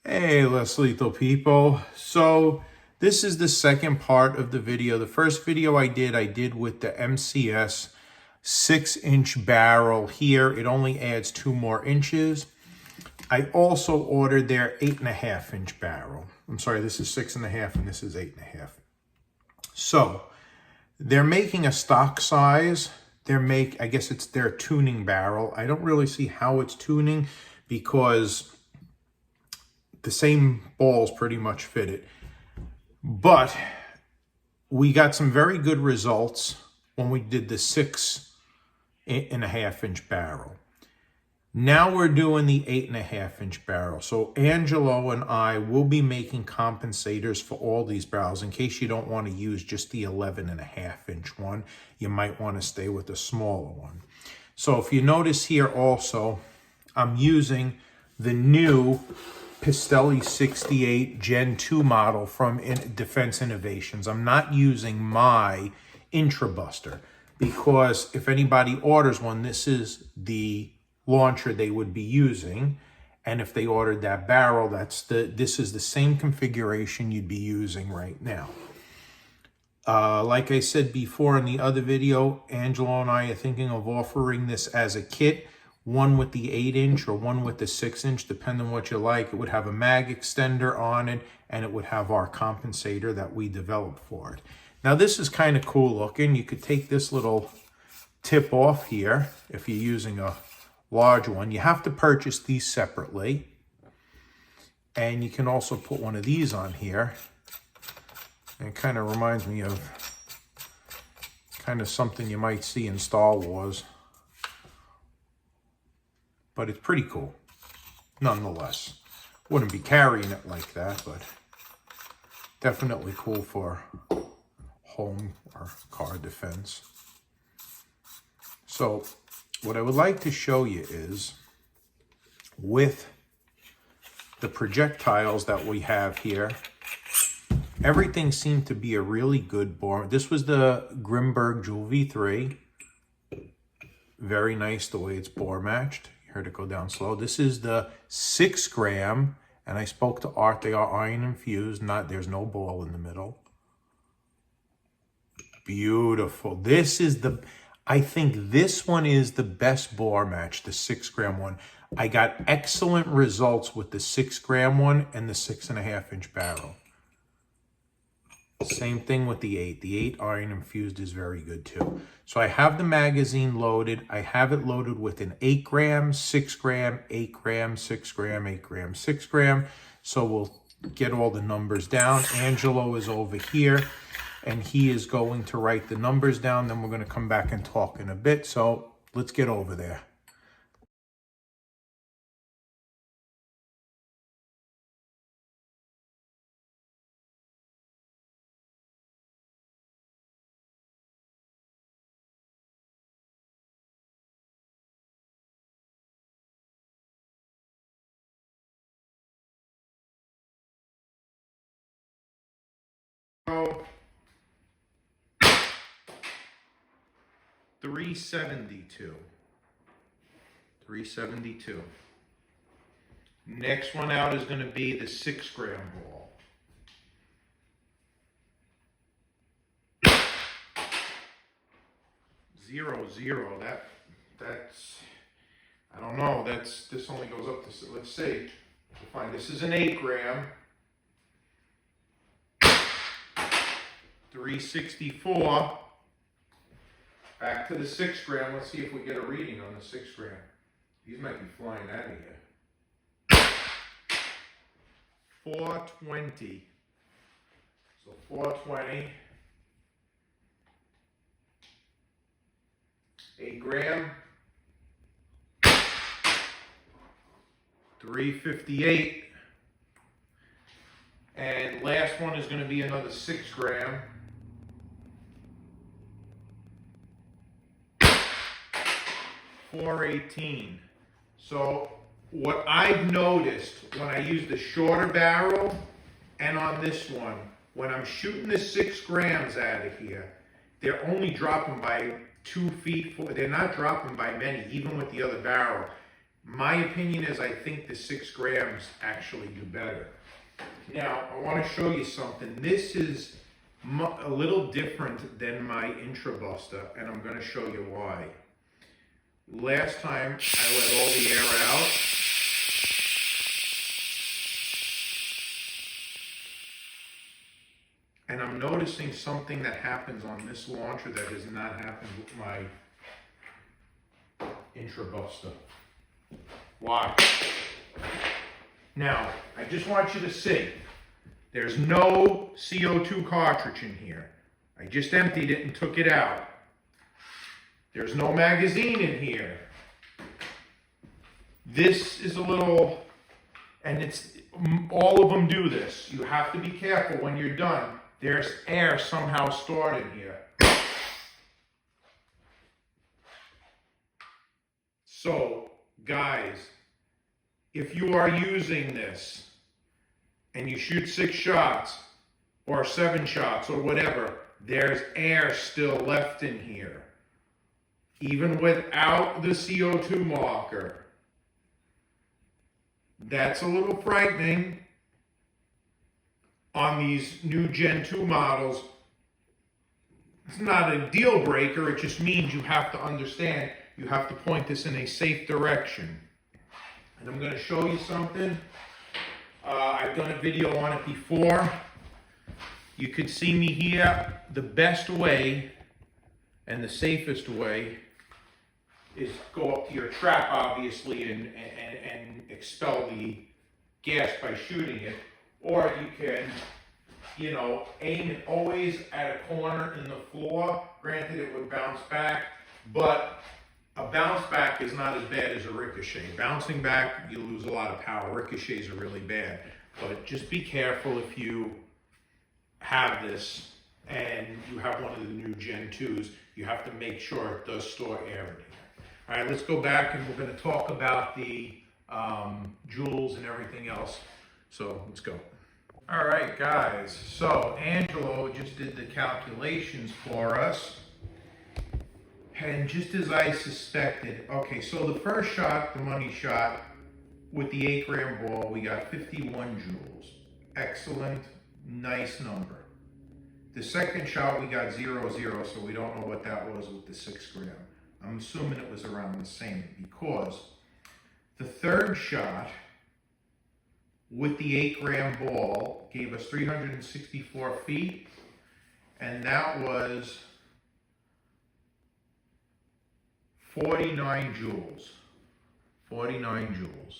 Hey, Leslie people. So this is the second part of the video. The first video I did with the MCS 6-inch barrel here. It only adds 2 more inches. I also ordered their 8.5-inch barrel. I'm sorry, this is 6.5 and this is 8.5. So they're making a stock size. I guess it's their tuning barrel. I don't really see how it's tuning because the same balls pretty much fit it. But we got some very good results when we did the 6.5-inch barrel. Now we're doing the 8.5-inch barrel. So Angelo and I will be making compensators for all these barrels. In case you don't want to use just the 11.5-inch one, you might want to stay with the smaller one. So if you notice here also, I'm using the new Pistelle X.68 Gen 2 model from Defense Innovations. I'm not using my Intrabuster because if anybody orders one, this is the launcher they would be using. And if they ordered that barrel, this is the same configuration you'd be using right now. Like I said before in the other video, Angelo and I are thinking of offering this as a kit. One with the 8-inch or one with the 6-inch, depending on what you like. It would have a mag extender on it, and it would have our compensator that we developed for it. Now this is kind of cool looking. You could take this little tip off here if you're using a large one. You have to purchase these separately. And you can also put one of these on here. And it kind of reminds me of kind of something you might see in Star Wars. But it's pretty cool, nonetheless. Wouldn't be carrying it like that, but definitely cool for home or car defense. So what I would like to show you is with the projectiles that we have here, everything seemed to be a really good bore. This was the Grimberg Joules V3. Very nice the way it's bore matched. Heard it go down slow. This is the 6 gram, and I spoke to Art. They are iron infused. There's no ball in the middle. Beautiful. I think this one is the best bore match, the 6 gram one. I got excellent results with the 6 gram one and the 6.5-inch barrel. Same thing with the 8. The 8 iron infused is very good too. So I have the magazine loaded. I have it loaded with an 8 gram, 6 gram, 8 gram, 6 gram, 8 gram, 6 gram. So we'll get all the numbers down. Angelo is over here and he is going to write the numbers down. Then we're going to come back and talk in a bit. So let's get over there. So 372. 372. Next one out is going to be the 6 gram ball. Zero. That's I don't know. This only goes up to, let's see. Fine. This is an 8 gram. 364. Back to the 6 gram. Let's see if we get a reading on the 6 gram. These might be flying out of here. 420. So 420. 8 gram. 358. And last one is going to be another 6 gram. 418. So what I've noticed when I use the shorter barrel and on this one, when I'm shooting the 6 grams out of here, they're only dropping by 2 feet. They're not dropping by many, even with the other barrel. My opinion is I think the 6 grams actually do better. Now, I want to show you something. This is a little different than my Intrabuster, and I'm going to show you why. Last time I let all the air out. And I'm noticing something that happens on this launcher that has not happened with my Intrabuster. Why? Now, I just want you to see, there's no CO2 cartridge in here. I just emptied it and took it out. There's no magazine in here. This is a little, and it's, all of them do this. You have to be careful when you're done. There's air somehow stored in here. So, guys, if you are using this and you shoot 6 shots or 7 shots or whatever, there's air still left in here. Even without the CO2 marker. That's a little frightening. On these new Gen 2 models, it's not a deal breaker, it just means you have to understand, you have to point this in a safe direction. And I'm going to show you something. I've done a video on it before. You could see me here. The best way and the safest way is go up to your trap, obviously, and expel the gas by shooting it. Or you can, you know, aim it always at a corner in the floor. Granted, it would bounce back, but a bounce back is not as bad as a ricochet. Bouncing back, you lose a lot of power. Ricochets are really bad. But just be careful if you have this and you have one of the new Gen 2s. You have to make sure it does store air in here. All right, let's go back and we're going to talk about the Joules and everything else. So let's go. All right, guys. So Angelo just did the calculations for us. And just as I suspected, okay, so the first shot, the money shot, with the 8 gram ball, we got 51 joules. Excellent, nice number. The second shot, we got 0, so we don't know what that was with the 6 gram. I'm assuming it was around the same because the third shot with the 8 gram ball gave us 364 feet, and that was 49 joules. 49 joules.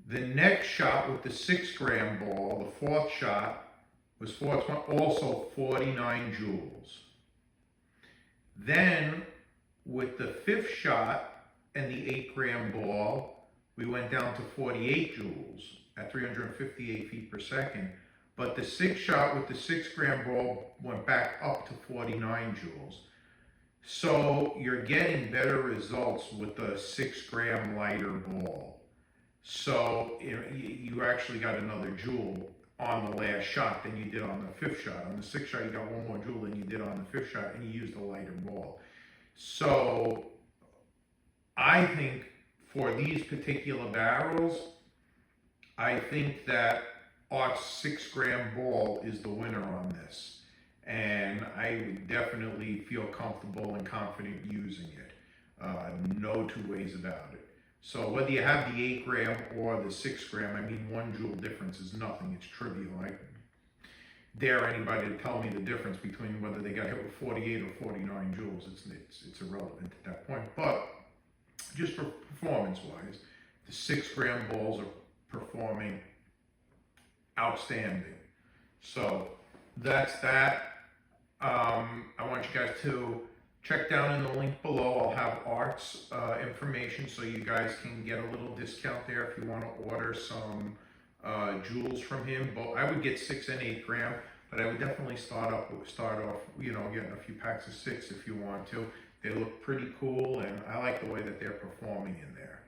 The next shot with the 6 gram ball, the fourth shot, was also 49 joules. Then with the 5th shot and the 8 gram ball, we went down to 48 joules at 358 feet per second. But the 6th shot with the 6 gram ball went back up to 49 joules. So you're getting better results with the 6 gram lighter ball. So you actually got another joule on the last shot than you did on the 5th shot. On the 6th shot, you got one more joule than you did on the 5th shot, and you used a lighter ball. So I think for these particular barrels, I think that Art's 6 gram ball is the winner on this. And I would definitely feel comfortable and confident using it. No two ways about it. So whether you have the 8 gram or the 6 gram, I mean, 1 joule difference is nothing. It's trivial. I dare anybody to tell me the difference between whether they got hit with 48 or 49 joules. It's irrelevant at that point. But just for performance-wise, the 6 gram balls are performing outstanding. So that's that. I want you guys to check down in the link below. I'll have Art's information so you guys can get a little discount there if you want to order some joules from him. But I would get 6 and 8 gram, but I would definitely start off, you know, getting a few packs of 6 if you want to. They look pretty cool, and I like the way that they're performing in there.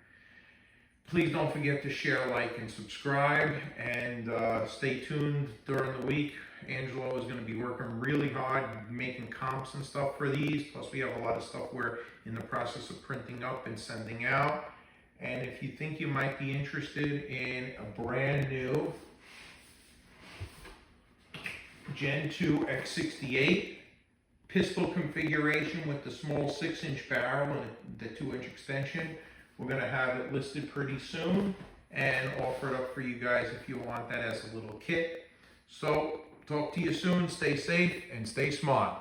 Please don't forget to share, like, and subscribe, and stay tuned during the week. Angelo is going to be working really hard making comps and stuff for these. Plus we have a lot of stuff we're in the process of printing up and sending out. And if you think you might be interested in a brand new Gen 2 X.68 pistol configuration with the small 6-inch barrel and the 2-inch extension, we're going to have it listed pretty soon and offer it up for you guys if you want that as a little kit. So talk to you soon. Stay safe and stay smart.